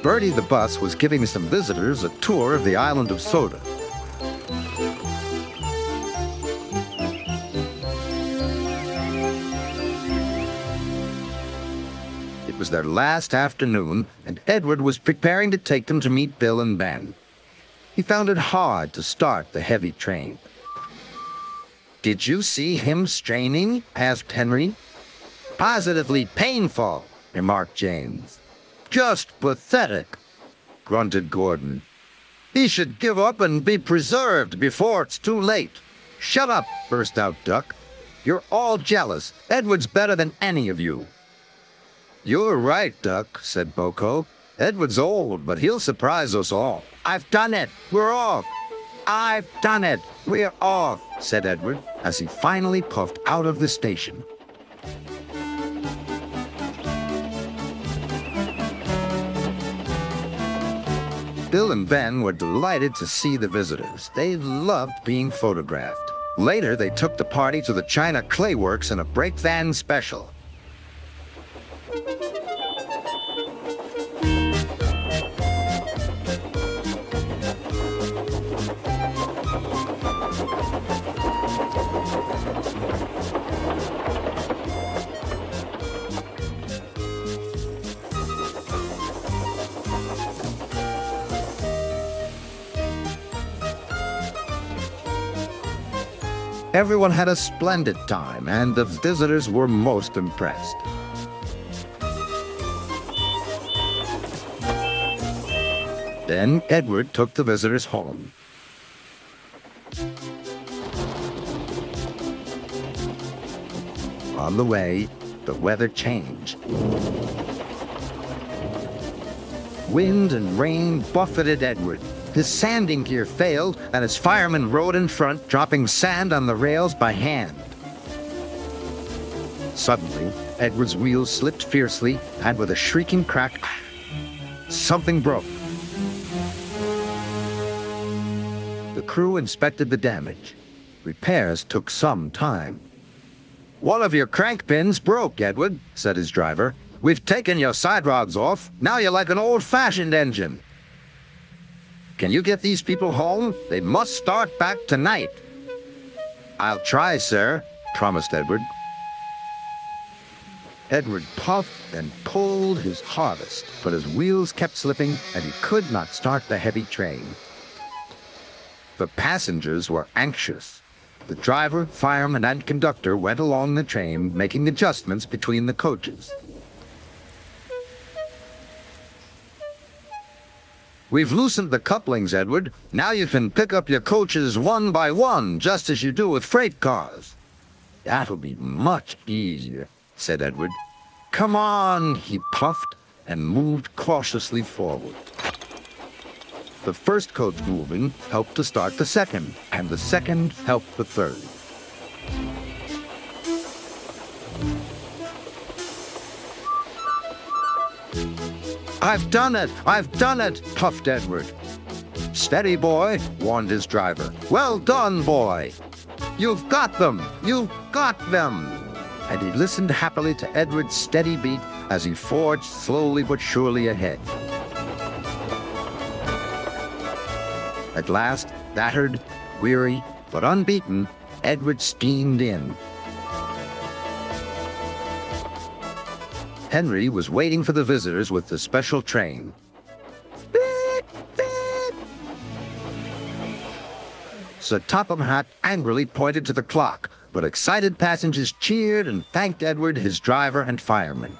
Bertie the bus was giving some visitors a tour of the island of Soda. It was their last afternoon, and Edward was preparing to take them to meet Bill and Ben. He found it hard to start the heavy train. "Did you see him straining?" asked Henry. "Positively painful," remarked James. "Just pathetic," grunted Gordon. "He should give up and be preserved before it's too late." "Shut up," burst out Duck. "You're all jealous. Edward's better than any of you." "You're right, Duck," said Boko. "Edward's old, but he'll surprise us all." "I've done it. We're off." "I've done it. We're off," said Edward, as he finally puffed out of the station. Bill and Ben were delighted to see the visitors. They loved being photographed. Later, they took the party to the China Clay Works in a break van special. Everyone had a splendid time, and the visitors were most impressed. Then Edward took the visitors home. On the way, the weather changed. Wind and rain buffeted Edward. His sanding gear failed, and his firemen rode in front, dropping sand on the rails by hand. Suddenly, Edward's wheels slipped fiercely, and with a shrieking crack, something broke. The crew inspected the damage. Repairs took some time. "One of your crank pins broke, Edward," said his driver. "We've taken your side rods off. Now you're like an old-fashioned engine." "Can you get these people home? They must start back tonight." "I'll try, sir," promised Edward. Edward puffed and pulled his hardest, but his wheels kept slipping, and he could not start the heavy train. The passengers were anxious. The driver, fireman, and conductor went along the train, making adjustments between the coaches. "We've loosened the couplings, Edward. Now you can pick up your coaches one by one, just as you do with freight cars." "That'll be much easier," said Edward. "Come on," he puffed and moved cautiously forward. The first coach moving helped to start the second, and the second helped the third. "I've done it! I've done it!" puffed Edward. "Steady, boy," warned his driver. "Well done, boy! You've got them! You've got them!" And he listened happily to Edward's steady beat as he forged slowly but surely ahead. At last, battered, weary, but unbeaten, Edward steamed in. Henry was waiting for the visitors with the special train. "Beep, beep." Sir Topham Hatt angrily pointed to the clock, but excited passengers cheered and thanked Edward, his driver, and firemen.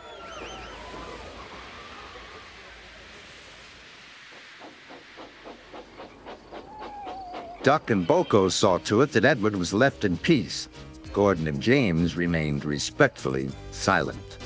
Duck and Boko saw to it that Edward was left in peace. Gordon and James remained respectfully silent.